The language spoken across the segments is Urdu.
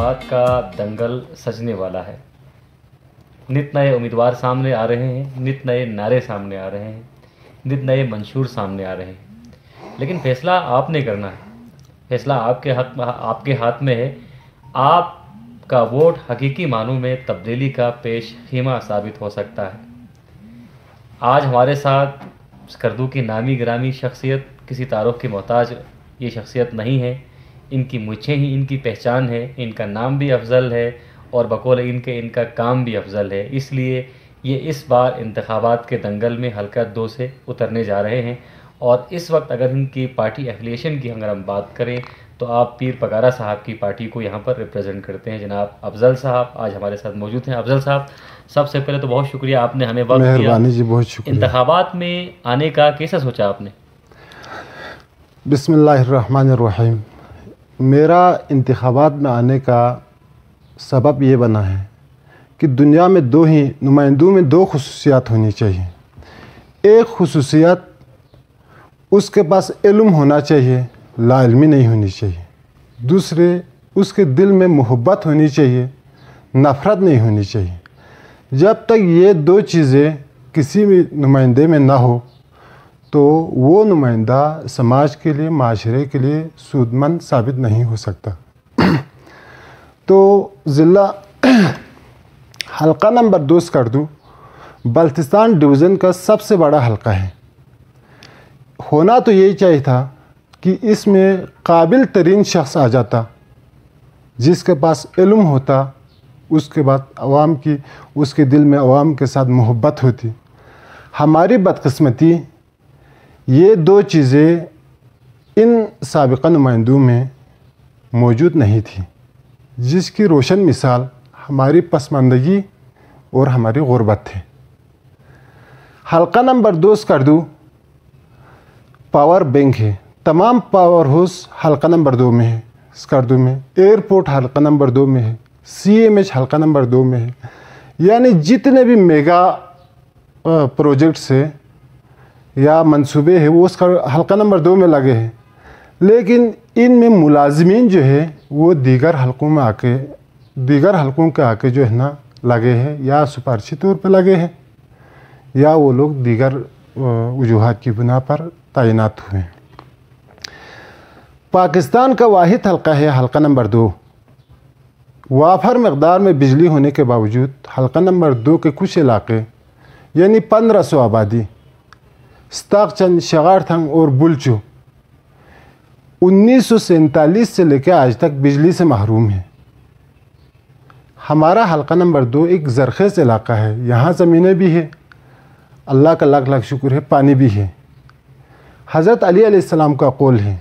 انتخابات کا دنگل سجنے والا ہے. نت نئے امیدوار سامنے آ رہے ہیں, نت نئے نعرے سامنے آ رہے ہیں, نت نئے منشور سامنے آ رہے ہیں, لیکن فیصلہ آپ نے کرنا ہے. فیصلہ آپ کے ہاتھ میں ہے. آپ کا ووٹ حقیقی معنوں میں تبدیلی کا پیش خیمہ ثابت ہو سکتا ہے. آج ہمارے ساتھ اسکردو کی نامی گرامی شخصیت کسی تعارف کی محتاج یہ شخصیت نہیں ہے. ان کی مجھے ہی ان کی پہچان ہے. ان کا نام بھی افضل ہے اور بقول ان کا کام بھی افضل ہے. اس لیے یہ اس بار انتخابات کے دنگل میں حلقہ 2 سے اترنے جا رہے ہیں. اور اس وقت اگر ان کی پارٹی ایفیلیشن کی اگر ہم بات کریں تو آپ پیر پگارا صاحب کی پارٹی کو یہاں پر ریپرزینٹ کرتے ہیں. جناب افضل صاحب آج ہمارے ساتھ موجود ہیں. افضل صاحب, سب سے پہلے تو بہت شکریہ, آپ نے ہمیں وقت دیا. مہربانی جی, بہت شکریہ. انتخابات میں آنے کا کیسا سوچا آپ نے؟ بسم اللہ الرحمن الرحیم. میرا انتخابات میں آنے کا سبب یہ بنا ہے کہ دنیا میں نمائندوں میں 2 خصوصیات ہونی چاہیے. ایک خصوصیت اس کے پاس علم ہونا چاہیے, لا علمی نہیں ہونی چاہیے. دوسرے, اس کے دل میں محبت ہونی چاہیے, نفرت نہیں ہونی چاہیے. جب تک یہ 2 چیزیں کسی بھی نمائندے میں نہ ہو تو وہ نمائندہ سماج کے لیے, معاشرے کے لیے سود مند ثابت نہیں ہو سکتا. تو ضلع حلقہ نمبر 2 اسکردو بلتستان ڈویژن کا سب سے بڑا حلقہ ہے. ہونا تو یہی چاہیے تھا کہ اس میں قابل ترین شخص آ جاتا, جس کے پاس علم ہوتا, اس کے بعد اس کے دل میں عوام کے ساتھ محبت ہوتی. ہماری بدقسمتی یہ 2 چیزیں ان سابقہ نمائندوں میں موجود نہیں تھی, جس کی روشن مثال ہماری پسماندگی اور ہماری غربت تھے. حلقہ نمبر 2 اسکردو پاور بینک ہے. تمام پاور ہاؤس حلقہ نمبر 2 میں ہے. اسکردو میں ایئرپورٹ حلقہ نمبر 2 میں ہے, CMH حلقہ نمبر 2 میں ہے. یعنی جتنے بھی میگا پروجیکٹس ہیں یا منصوبے ہیں وہ اس کا حلقہ نمبر 2 میں لگے ہیں. لیکن ان میں ملازمین جو ہے وہ دیگر حلقوں کے آ کے جو ہے نا لگے ہیں, یا سفارشی طور پہ لگے ہیں, یا وہ لوگ دیگر وجوہات کی بنا پر تعینات ہوئے ہیں. پاکستان کا واحد حلقہ ہے حلقہ نمبر 2. وافر مقدار میں بجلی ہونے کے باوجود حلقہ نمبر 2 کے کچھ علاقے یعنی 1500 آبادی ستاقچند, شغارتھنگ اور بلچو 1947 سے لے کے آج تک بجلی سے محروم ہیں. ہمارا حلقہ نمبر 2 ایک زرخیز علاقہ ہے. یہاں زمینیں بھی ہیں, اللہ کا لاکھ لاکھ شکر ہے, پانی بھی ہے. حضرت علی علیہ السلام کا قول ہے,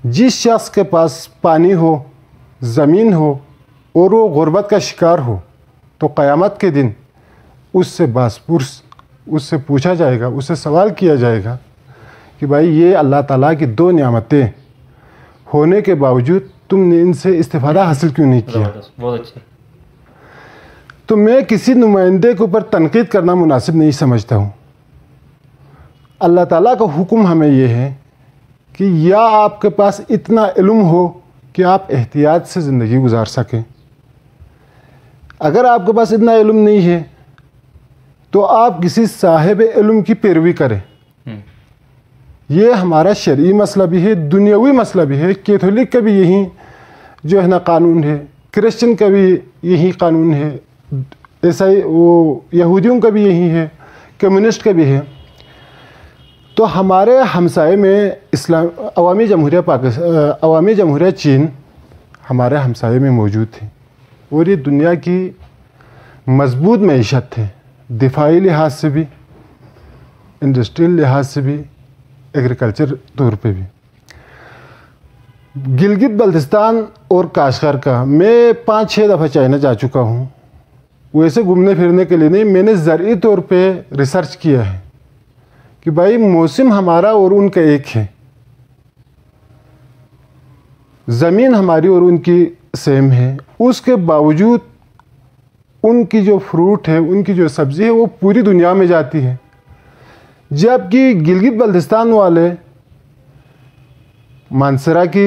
جس شخص کے پاس پانی ہو, زمین ہو اور وہ غربت کا شکار ہو تو قیامت کے دن اس سے باس اس سے پوچھا جائے گا, اس سے سوال کیا جائے گا کہ بھائی یہ اللہ تعالیٰ کی 2 نعمتیں ہونے کے باوجود تم نے ان سے استفادہ حاصل کیوں نہیں کیا. بہت اچھا. تو میں کسی نمائندے کے اوپر تنقید کرنا مناسب نہیں سمجھتا ہوں. اللہ تعالیٰ کا حکم ہمیں یہ ہے کہ یا آپ کے پاس اتنا علم ہو کہ آپ احتیاط سے زندگی گزار سکیں. اگر آپ کے پاس اتنا علم نہیں ہے تو آپ کسی صاحب علم کی پیروی کریں. یہ ہمارا شرعی مسئلہ بھی ہے, دنیاوی مسئلہ بھی ہے. کیتھولک کا بھی یہی جو ہے نا قانون ہے, کرسچن کا بھی یہی قانون ہے, عیسائی یہودیوں کا بھی یہی ہے, کمیونسٹ کا بھی ہے. تو ہمارے ہمسائے میں عوامی جمہوریہ چین ہمارے ہمسائے میں موجود تھی, اور یہ دنیا کی مضبوط معیشت ہے, دفاعی لحاظ سے بھی, انڈسٹریل لحاظ سے بھی, ایگریکلچر طور پہ بھی. گلگت بلتستان اور کاشغر کا میں 5-6 دفعہ چائنا جا چکا ہوں. ویسے گھومنے پھرنے کے لیے نہیں, میں نے زرعی طور پہ ریسرچ کیا ہے کہ بھائی موسم ہمارا اور ان کا ایک ہے, زمین ہماری اور ان کی سیم ہے, اس کے باوجود ان کی جو فروٹ ہے, ان کی جو سبزی ہے وہ پوری دنیا میں جاتی ہے. جبکہ گلگت بلتستان والے مانسرا کی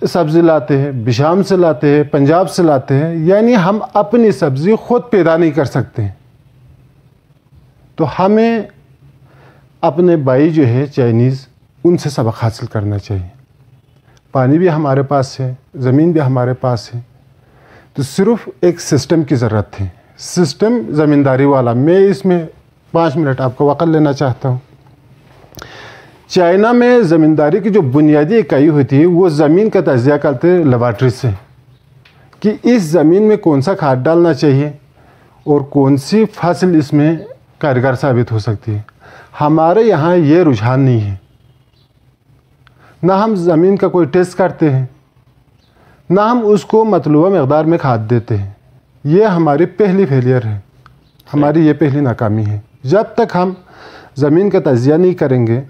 سبزی لاتے ہیں، بشام سے لاتے ہیں، پنجاب سے لاتے ہیں، یعنی ہم اپنی سبزی خود پیدا نہیں کر سکتے ہیں. تو ہمیں اپنے بھائی جو ہے چائنیز ان سے سبق حاصل کرنا چاہیے. پانی بھی ہمارے پاس ہے، زمین بھی ہمارے پاس ہے، تو صرف ایک سسٹم کی ضرورت ہے، سسٹم زمینداری والا. میں اس میں 5 منٹ آپ کو وقت لینا چاہتا ہوں. چائنا میں زمینداری کی جو بنیادی اکائی ہوتی ہے وہ زمین کا تجزیہ کرتے ہیں لیبارٹری سے، کہ اس زمین میں کون سا کھاد ڈالنا چاہیے اور کون سی فصل اس میں کارگر ثابت ہو سکتی ہے. ہمارے یہاں یہ رجحان نہیں ہے، نہ ہم زمین کا کوئی ٹیسٹ کرتے ہیں، نہ ہم اس کو مطلوبہ مقدار میں کھاد دیتے ہیں. یہ ہماری پہلی فیلئر ہے، ہماری یہ پہلی ناکامی ہے. جب تک ہم زمین کا تجزیہ نہیں کریں گے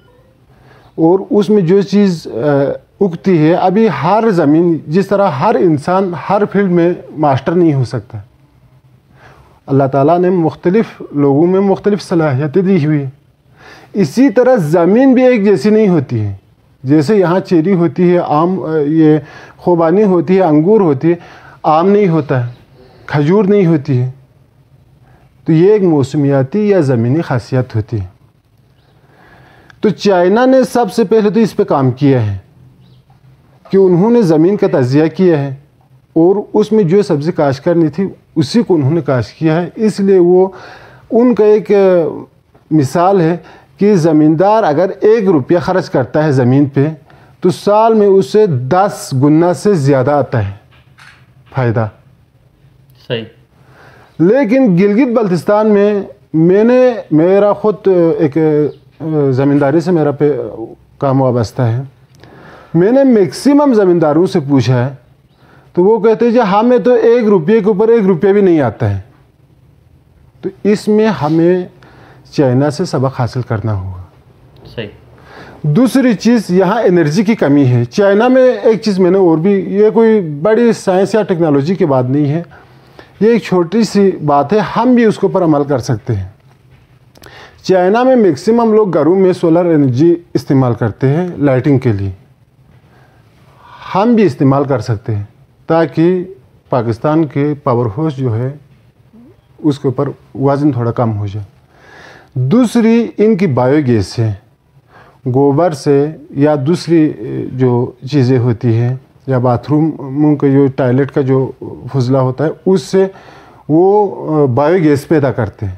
اور اس میں جو چیز اگتی ہے، ابھی ہر زمین جس طرح ہر انسان ہر فیلڈ میں ماسٹر نہیں ہو سکتا. اللہ تعالیٰ نے مختلف لوگوں میں مختلف صلاحیتیں دی ہوئی ہیں. اسی طرح زمین بھی ایک جیسی نہیں ہوتی ہے. جیسے یہاں چیری ہوتی ہے، آم، یہ خوبانی ہوتی ہے، انگور ہوتی ہے، آم نہیں ہوتا ہے، کھجور نہیں ہوتی ہے. تو یہ ایک موسمیاتی یا زمینی خاصیت ہوتی ہے. تو چائنا نے سب سے پہلے تو اس پہ کام کیا ہے کہ انہوں نے زمین کا تجزیہ کیا ہے اور اس میں جو سبزی کاشت کرنی تھی اسی کو انہوں نے کاشت کیا ہے. اس لیے وہ ان کا ایک مثال ہے کہ زمیندار اگر 1 روپیہ خرچ کرتا ہے زمین پہ تو سال میں اسے 10 گنا سے زیادہ آتا ہے فائدہ. صحیح. لیکن گلگت بلتستان میں نے میرا خود ایک زمینداری سے میرا کام وابستہ ہے. میں نے میکسیمم زمینداروں سے پوچھا ہے تو وہ کہتے ہیں کہ ہمیں تو 1 روپیے کے اوپر 1 روپیہ بھی نہیں آتا ہے. تو اس میں ہمیں چائنا سے سبق حاصل کرنا ہوگا. صحیح. دوسری چیز یہاں انرجی کی کمی ہے. چائنا میں ایک چیز میں نے اور بھی، یہ کوئی بڑی سائنس یا ٹیکنالوجی کی بات نہیں ہے، یہ ایک چھوٹی سی بات ہے، ہم بھی اس کے اوپر عمل کر سکتے ہیں. چائنا میں میکسیمم لوگ گھروں میں سولر انرجی استعمال کرتے ہیں لائٹنگ کے لیے. ہم بھی استعمال کر سکتے ہیں تاکہ پاکستان کے پاور ہاؤس جو ہے اس کے اوپر وزن تھوڑا کم ہو جائے. دوسری ان کی بایو گیس ہے، گوبر سے یا دوسری جو چیزیں ہوتی ہیں یا باتھ روم کا جو ٹوائلٹ کا جو فضلہ ہوتا ہے اس سے وہ بایو گیس پیدا کرتے ہیں.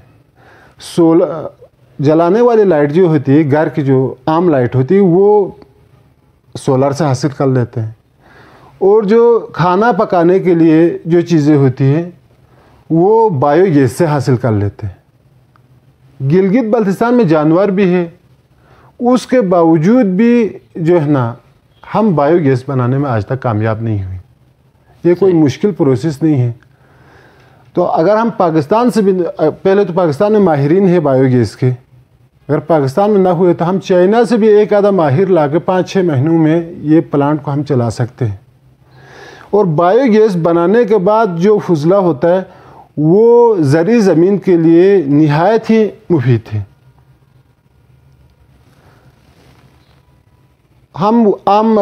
جلانے والی لائٹ جو ہوتی ہے، گھر کی جو عام لائٹ ہوتی ہے، وہ سولر سے حاصل کر لیتے ہیں. اور جو کھانا پکانے کے لیے جو چیزیں ہوتی ہیں وہ بایو گیس سے حاصل کر لیتے ہیں. گلگت بلتستان میں جانور بھی ہے، اس کے باوجود بھی جو ہے نا ہم بایو گیس بنانے میں آج تک کامیاب نہیں ہوئے. یہ کوئی مشکل پروسیس نہیں ہے. تو اگر ہم پاکستان سے بھی، پہلے تو پاکستان میں ماہرین ہے بایو گیس کے، اگر پاکستان میں نہ ہوئے تو ہم چائنا سے بھی ایک آدھا ماہر لا کے 5-6 مہینوں میں یہ پلانٹ کو ہم چلا سکتے ہیں. اور بایو گیس بنانے کے بعد جو فضلہ ہوتا ہے وہ زرعی زمین کے لیے نہایت ہی مفید ہے. ہم عام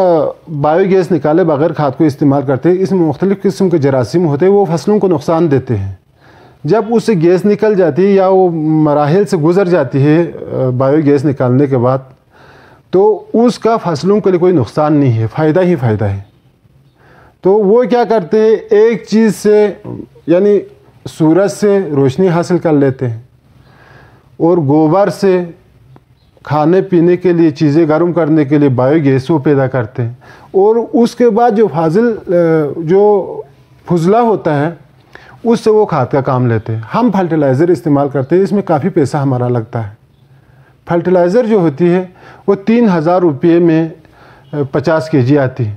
بایو گیس نکالے بغیر کھاد کو استعمال کرتے ہیں. اس میں مختلف قسم کے جراثیم ہوتے ہیں، وہ فصلوں کو نقصان دیتے ہیں. جب اس سے گیس نکل جاتی ہے یا وہ مراحل سے گزر جاتی ہے بایو گیس نکالنے کے بعد، تو اس کا فصلوں کے لیے کوئی نقصان نہیں ہے، فائدہ ہی فائدہ ہے. تو وہ کیا کرتے ہیں، ایک چیز سے یعنی سورج سے روشنی حاصل کر لیتے ہیں اور گوبر سے کھانے پینے کے لیے چیزیں گرم کرنے کے لیے بایو گیس وہ پیدا کرتے ہیں. اور اس کے بعد جو جو فضلہ ہوتا ہے اس سے وہ کھاد کا کام لیتے ہیں. ہم فرٹیلائزر استعمال کرتے ہیں، اس میں کافی پیسہ ہمارا لگتا ہے. فرٹیلائزر جو ہوتی ہے وہ 3000 روپئے میں 50 kg آتی ہے،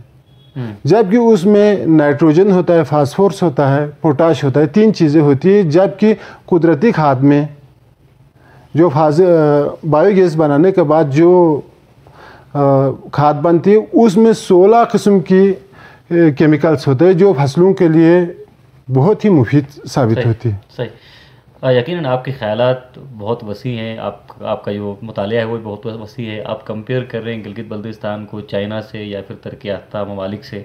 جبکہ اس میں نائٹروجن ہوتا ہے، فاسفورس ہوتا ہے، پوٹاش ہوتا ہے، 3 چیزیں ہوتی ہیں. جبکہ قدرتی کھاد میں جو بایو گیس بنانے کے بعد جو کھاد بنتی ہے اس میں 16 قسم کی کیمیکلز ہوتے ہیں جو فصلوں کے لیے بہت ہی مفید ثابت ہوتی ہے. صحیح. یقیناً آپ کے خیالات بہت وسیع ہیں، آپ کا جو مطالعہ ہے وہ بھی بہت وسیع ہے. آپ کمپیئر کر رہے ہیں گلگت بلتستان کو چائنا سے یا پھر ترقی یافتہ ممالک سے.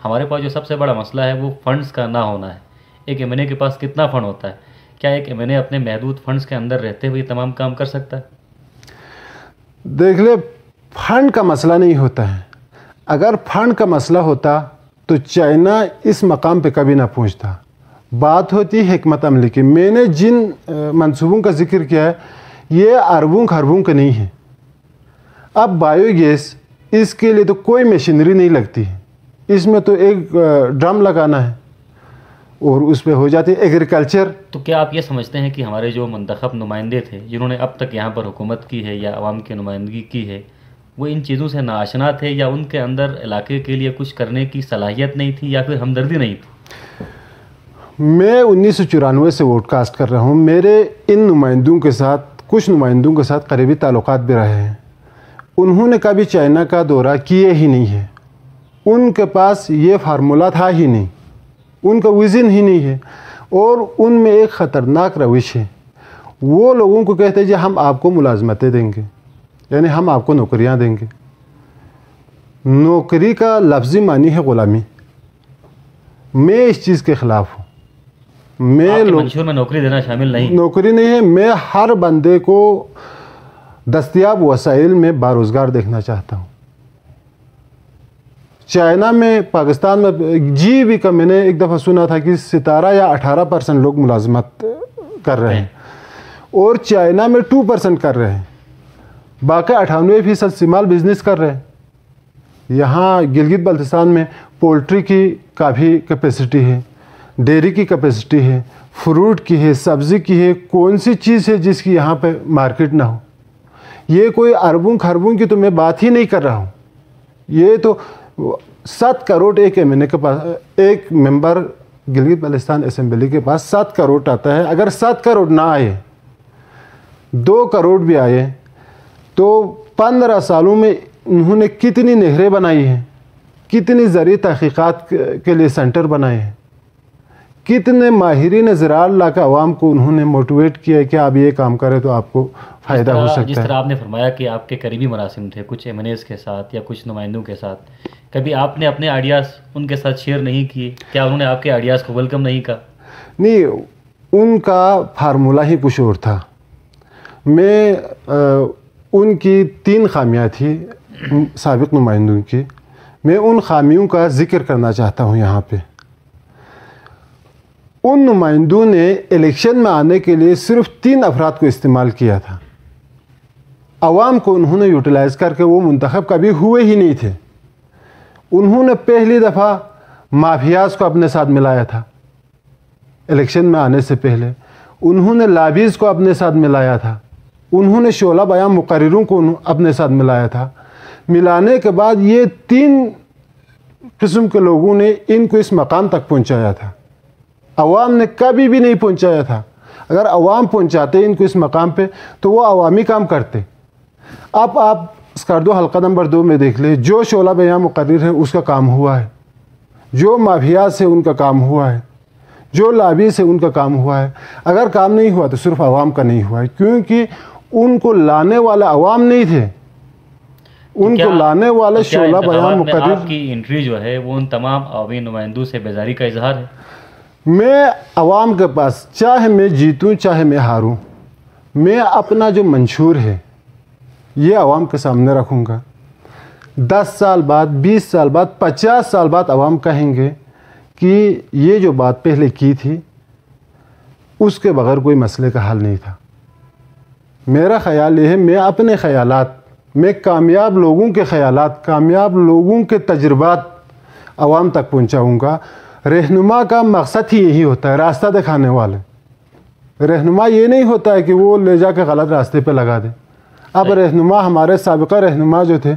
ہمارے پاس جو سب سے بڑا مسئلہ ہے وہ فنڈز کا نہ ہونا ہے. ایک ایم این اے کے پاس کتنا فنڈ ہوتا ہے؟ کیا ایک ایم این اے اپنے محدود فنڈز کے اندر رہتے ہوئے تمام کام کر سکتا ہے؟ دیکھ لے، فنڈ کا مسئلہ نہیں ہوتا ہے. اگر فنڈ کا مسئلہ ہوتا تو چائنا اس مقام پہ کبھی نہ پہنچتا. بات ہوتی ہے حکمت عملی کی. میں نے جن منصوبوں کا ذکر کیا ہے یہ اربوں خربوں کا نہیں ہے. اب بایو گیس، اس کے لیے تو کوئی مشینری نہیں لگتی ہے. اس میں تو ایک ڈرم لگانا ہے اور اس پہ ہو جاتی ہے. ایگریکلچر، تو کیا آپ یہ سمجھتے ہیں کہ ہمارے جو منتخب نمائندے تھے جنہوں نے اب تک یہاں پر حکومت کی ہے یا عوام کی نمائندگی کی ہے، وہ ان چیزوں سے ناآشنا تھے، یا ان کے اندر علاقے کے لیے کچھ کرنے کی صلاحیت نہیں تھی، یا پھر ہمدردی نہیں تھی؟ میں 1994 سے ووٹ کاسٹ کر رہا ہوں. میرے ان نمائندوں کے ساتھ، کچھ نمائندوں کے ساتھ قریبی تعلقات بھی رہے ہیں. انہوں نے کبھی چائنا کا دورہ کیے ہی نہیں ہے. ان کے پاس یہ فارمولہ تھا ہی نہیں، ان کا ویژن ہی نہیں ہے. اور ان میں ایک خطرناک روش ہے. وہ لوگوں کو کہتے ہیں جی ہم آپ کو ملازمتیں دیں گے، یعنی ہم آپ کو نوکریاں دیں گے. نوکری کا لفظی معنی ہے غلامی. میں اس چیز کے خلاف ہوں. آپ کے منشور میں نوکری دینا شامل نہیں؟ نوکری نہیں ہے. میں ہر بندے کو دستیاب وسائل میں باروزگار دیکھنا چاہتا ہوں. چائنا میں، پاکستان میں جی بی کا میں نے ایک دفعہ سنا تھا کہ 17 یا 18% لوگ ملازمت کر رہے ہیں، اور چائنا میں 2% کر رہے ہیں. باقی 98% سمال بزنس کر رہے ہیں. یہاں گلگت بلتستان میں پولٹری کی کافی کیپیسٹی ہے، ڈیری کی کیپیسٹی ہے، فروٹ کی ہے، سبزی کی ہے. کون سی چیز ہے جس کی یہاں پہ مارکیٹ نہ ہو؟ یہ کوئی اربوں خربوں کی تو میں بات ہی نہیں کر رہا ہوں. یہ تو 7 کروڑ ایک ایم این اے کے پاس، ایک ممبر گلگت بلتستان اسمبلی کے پاس 7 کروڑ آتا ہے. اگر 7 کروڑ نہ آئے، 2 کروڑ بھی آئے، تو 15 سالوں میں انہوں نے کتنی نہریں بنائی ہیں، کتنی زرعی تحقیقات کے لیے سینٹر بنائے ہیں، کتنے ماہرین زراعت لا کے عوام کو انہوں نے موٹیویٹ کیا ہے کہ آپ یہ کام کریں تو آپ کو فائدہ ہو سکتا ہے. جس طرح آپ نے فرمایا کہ آپ کے قریبی مراسم تھے کچھ ایم این ایز کے ساتھ یا کچھ نمائندوں کے ساتھ، کبھی آپ نے اپنے آئیڈیاز ان کے ساتھ شیئر نہیں کیے؟ کیا انہوں نے آپ کے آئیڈیاز کو ویلکم نہیں کہا؟ نہیں، ان کا فارمولہ ہی کچھ اور تھا. میں ان کی 3 خامیاں تھیں سابق نمائندوں کی. میں ان خامیوں کا ذکر کرنا چاہتا ہوں یہاں پہ. ان نمائندوں نے الیکشن میں آنے کے لیے صرف 3 افراد کو استعمال کیا تھا. عوام کو انہوں نے یوٹیلائز کر کے وہ منتخب کبھی ہوئے ہی نہیں تھے. انہوں نے پہلی دفعہ مافیاز کو اپنے ساتھ ملایا تھا الیکشن میں آنے سے پہلے. انہوں نے لابیز کو اپنے ساتھ ملایا تھا. انہوں نے شعلہ بیان مقرروں کو اپنے ساتھ ملایا تھا. ملانے کے بعد یہ 3 قسم کے لوگوں نے ان کو اس مقام تک پہنچایا تھا. عوام نے کبھی بھی نہیں پہنچایا تھا. اگر عوام پہنچاتے ان کو اس مقام پہ تو وہ عوامی کام کرتے. اب آپ اسکردو حلقہ نمبر 2 میں دیکھ لیں، جو شعلہ بیان مقرر ہیں اس کا کام ہوا ہے، جو مافیات سے ان کا کام ہوا ہے، جو لابی سے ان کا کام ہوا ہے. اگر کام نہیں ہوا تو صرف عوام کا نہیں ہوا ہے، کیونکہ ان کو لانے والے عوام نہیں تھے. ان کو لانے والے شعلہ بیان مقرر. آپ کی انٹری جو ہے وہ ان تمام عوامی نمائندوں سے بیزاری کا اظہار ہے. میں عوام کے پاس، چاہے میں جیتوں چاہے میں ہاروں، میں اپنا جو منشور ہے یہ عوام کے سامنے رکھوں گا. 10 سال بعد، 20 سال بعد، 50 سال بعد عوام کہیں گے کہ یہ جو بات پہلے کی تھی اس کے بغیر کوئی مسئلے کا حل نہیں تھا. میرا خیال یہ ہے، میں اپنے خیالات، میں کامیاب لوگوں کے خیالات، کامیاب لوگوں کے تجربات عوام تک پہنچاؤں گا. رہنما کا مقصد ہی یہی ہوتا ہے، راستہ دکھانے والے. رہنما یہ نہیں ہوتا ہے کہ وہ لے جا کے غلط راستے پہ لگا دے. اب رہنما، ہمارے سابقہ رہنما جو تھے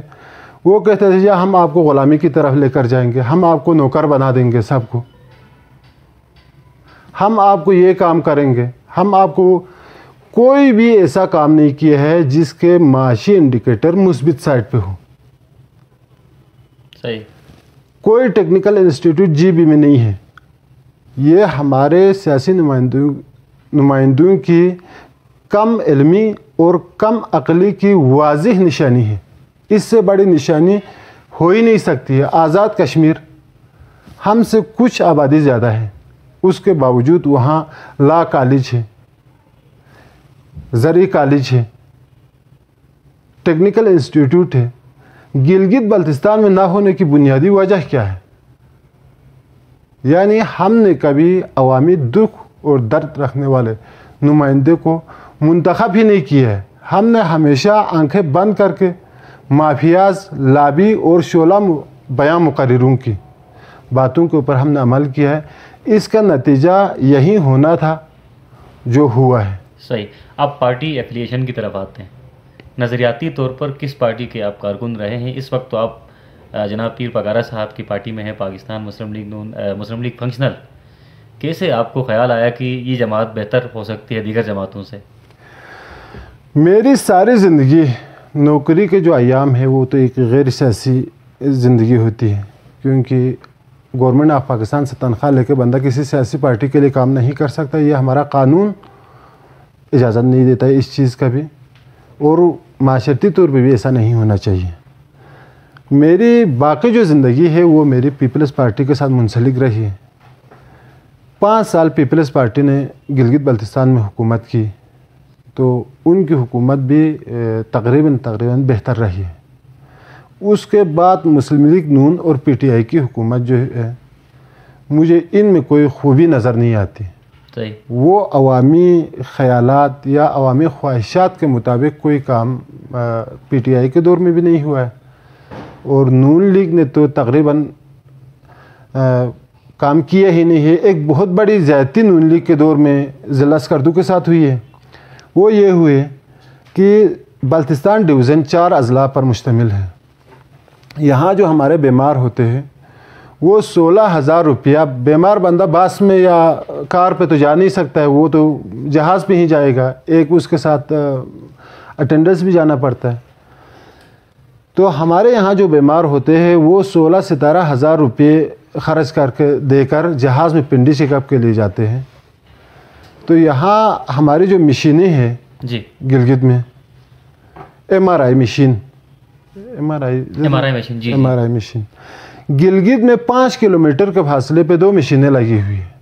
وہ کہتے تھے ہم آپ کو غلامی کی طرف لے کر جائیں گے، ہم آپ کو نوکر بنا دیں گے، سب کو ہم آپ کو یہ کام کریں گے. ہم آپ کو کوئی بھی ایسا کام نہیں کیا ہے جس کے معاشی انڈیکیٹر مثبت سائڈ پہ ہو. صحیح. کوئی ٹیکنیکل انسٹیٹیوٹ جی بی میں نہیں ہے. یہ ہمارے سیاسی نمائندوں نمائندوں کی کم علمی اور کم عقلی کی واضح نشانی ہے. اس سے بڑی نشانی ہو ہی نہیں سکتی ہے. آزاد کشمیر ہم سے کچھ آبادی زیادہ ہے، اس کے باوجود وہاں لا کالج ہے، زرعی کالج ہے، ٹیکنیکل انسٹیٹیوٹ ہے. گلگت بلتستان میں نہ ہونے کی بنیادی وجہ کیا ہے؟ یعنی ہم نے کبھی عوامی دکھ اور درد رکھنے والے نمائندے کو منتخب ہی نہیں کیا ہے. ہم نے ہمیشہ آنکھیں بند کر کے مافیاز، لابی اور شعلہ بیاں مقرروں کی باتوں کے اوپر ہم نے عمل کیا ہے. اس کا نتیجہ یہی ہونا تھا جو ہوا ہے. صحیح. آپ پارٹی ایفیلیشن کی طرف آتے ہیں. نظریاتی طور پر کس پارٹی کے آپ کارکن رہے ہیں؟ اس وقت تو آپ جناب پیر پگارا صاحب کی پارٹی میں ہیں، پاکستان مسلم لیگ نون، مسلم لیگ فنکشنل. کیسے آپ کو خیال آیا کہ یہ جماعت بہتر ہو سکتی ہے دیگر جماعتوں سے؟ میری ساری زندگی نوکری کے جو ایام ہے وہ تو ایک غیر سیاسی زندگی ہوتی ہے، کیونکہ گورنمنٹ آف پاکستان سے تنخواہ لے کے بندہ کسی سیاسی پارٹی کے لیے کام نہیں کر سکتا. یہ ہمارا قانون اجازت نہیں دیتا ہے اس چیز کا بھی، اور معاشرتی طور پہ بھی ایسا نہیں ہونا چاہیے. میری باقی جو زندگی ہے وہ میری پیپلز پارٹی کے ساتھ منسلک رہی ہے. 5 سال پیپلز پارٹی نے گلگت بلتستان میں حکومت کی، تو ان کی حکومت بھی تقریباً بہتر رہی ہے. اس کے بعد مسلم لیگ نون اور پی ٹی آئی کی حکومت جو ہے مجھے ان میں کوئی خوبی نظر نہیں آتی. صحیح. وہ عوامی خیالات یا عوامی خواہشات کے مطابق کوئی کام پی ٹی آئی کے دور میں بھی نہیں ہوا ہے، اور نون لیگ نے تو تقریباً کام کیا ہی نہیں ہے. ایک بہت بڑی زیادتی نون لیگ کے دور میں ضلع اسکردو کے ساتھ ہوئی ہے. وہ یہ ہوئے کہ بلتستان ڈویژن 4 اضلاع پر مشتمل ہے. یہاں جو ہمارے بیمار ہوتے ہیں وہ 16,000 روپیہ، بیمار بندہ باس میں یا کار پہ تو جا نہیں سکتا ہے، وہ تو جہاز پہ ہی جائے گا، ایک اس کے ساتھ اٹینڈنس بھی جانا پڑتا ہے. تو ہمارے یہاں جو بیمار ہوتے ہیں وہ 16-17,000 روپے خرچ کر کے دے کر جہاز میں پنڈی چیک اپ کے لیے جاتے ہیں. تو یہاں ہماری جو مشینیں ہیں جی گلگت میں، M R I machine Gilgit میں 5 کلومیٹر کے فاصلے پہ 2 مشینیں لگی ہوئی ہیں،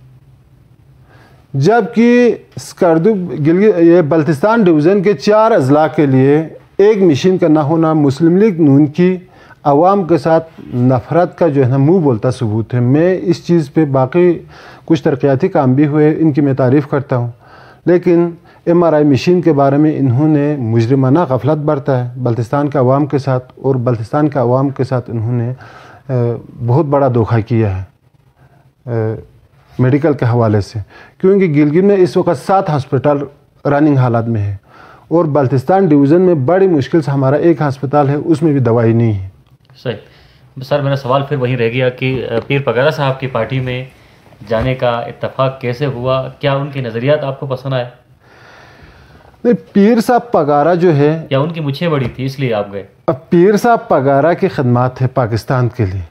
جبکہ اسکردو یہ بلتستان ڈویژن کے 4 اضلاع کے لیے ایک مشین کا نہ ہونا مسلم لیگ نون کی عوام کے ساتھ نفرت کا جو ہے نا منہ بولتا ثبوت ہے. میں اس چیز پہ باقی کچھ ترقیاتی کام بھی ہوئے، ان کی میں تعریف کرتا ہوں، لیکن ایم آر آئی مشین کے بارے میں انہوں نے مجرمانہ غفلت برتا ہے بلتستان کے عوام کے ساتھ، اور بلتستان کے عوام کے ساتھ انہوں نے بہت بڑا دھوکہ کیا ہے میڈیکل کے حوالے سے. کیونکہ گلگت میں اس وقت 7 ہسپتال رننگ حالات میں ہے، اور بلتستان ڈویژن میں بڑی مشکل سے ہمارا ایک ہسپتال ہے، اس میں بھی دوائی نہیں ہے. صحیح. سر میرا سوال پھر وہی رہ گیا کہ پیر پگارا صاحب کی پارٹی میں جانے کا اتفاق کیسے ہوا؟ کیا ان کے نظریات آپ کو پسند آئے؟ نہیں، پیر صاحب پگارا جو ہے، یا ان کی مچھیں بڑی تھی اس لیے آپ گئے؟ پیر صاحب پگارا کی خدمات ہے پاکستان کے لیے،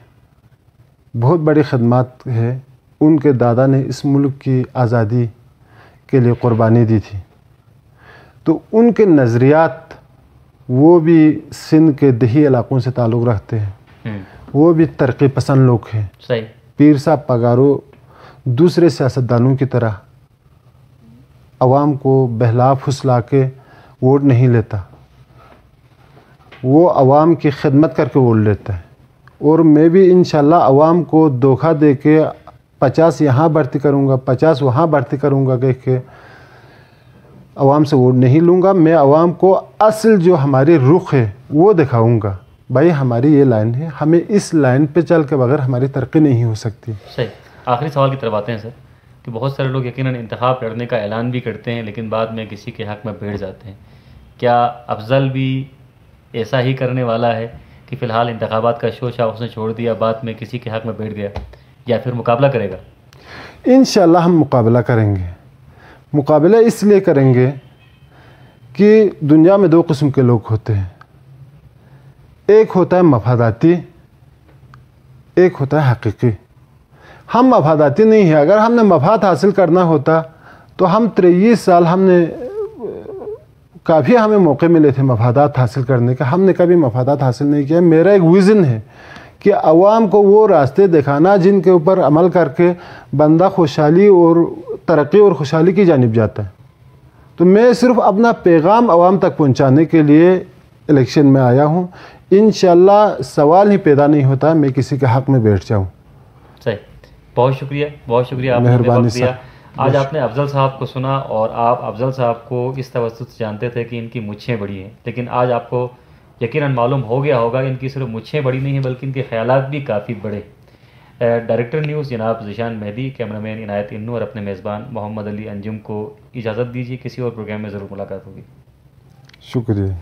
بہت بڑی خدمات ہے. ان کے دادا نے اس ملک کی آزادی کے لیے قربانی دی تھی. تو ان کے نظریات وہ بھی سندھ کے دیہی علاقوں سے تعلق رکھتے ہیں، وہ بھی ترقی پسند لوگ ہیں. صحیح. پیر صاحب پگارو دوسرے سیاستدانوں کی طرح عوام کو بہلا پھسلا کے ووٹ نہیں لیتا، وہ عوام کی خدمت کر کے ووٹ لیتا ہے. اور میں بھی انشاءاللہ عوام کو دھوکہ دے کے 50 یہاں بھرتی کروں گا، 50 وہاں بھرتی کروں گا کہہ کے عوام سے ووٹ نہیں لوں گا. میں عوام کو اصل جو ہماری رخ ہے وہ دکھاؤں گا. بھائی ہماری یہ لائن ہے، ہمیں اس لائن پہ چل کے بغیر ہماری ترقی نہیں ہو سکتی. صحیح. آخری سوال کی طرف آتے ہیں سر، کہ بہت سارے لوگ یقیناً انتخاب لڑنے کا اعلان بھی کرتے ہیں لیکن بعد میں کسی کے حق میں بیٹھ جاتے ہیں. کیا افضل بھی ایسا ہی کرنے والا ہے کہ فی الحال انتخابات کا شوشہ اس نے چھوڑ دیا، بعد میں کسی کے حق میں بیٹھ گیا، یا پھر مقابلہ کرے گا؟ انشاءاللہ ہم مقابلہ کریں گے. مقابلہ اس لیے کریں گے کہ دنیا میں 2 قسم کے لوگ ہوتے ہیں، ایک ہوتا ہے مفاداتی، ایک ہوتا ہے حقیقی. ہم مفاداتی نہیں ہیں. اگر ہم نے مفاد حاصل کرنا ہوتا تو ہم 23 سال ہم نے کافی ہمیں موقع ملے تھے مفادات حاصل کرنے کا، ہم نے کبھی مفادات حاصل نہیں کیا. میرا ایک ویژن ہے کہ عوام کو وہ راستے دکھانا جن کے اوپر عمل کر کے بندہ خوشحالی اور ترقی اور خوشحالی کی جانب جاتا ہے. تو میں صرف اپنا پیغام عوام تک پہنچانے کے لیے الیکشن میں آیا ہوں. انشاءاللہ سوال ہی پیدا نہیں ہوتا میں کسی کے حق میں بیٹھ جاؤں. صحیح. بہت شکریہ، بہت شکریہ، آپ نے مہربانی وقت دیا. صاحب. آج آپ نے افضل صاحب کو سنا اور آپ افضل صاحب کو اس توسط سے جانتے تھے کہ ان کی مچھیں بڑی ہیں، لیکن آج آپ کو یقیناً معلوم ہو گیا ہوگا ان کی صرف مچھیں بڑی نہیں ہیں بلکہ ان کے خیالات بھی کافی بڑے. ڈائریکٹر نیوز جناب ذیشان مہدی، کیمرہ مین عنایت انو اور اپنے میزبان محمد علی انجم کو اجازت دیجیے. کسی اور پروگرام میں ضرور ملاقات ہوگی. شکریہ.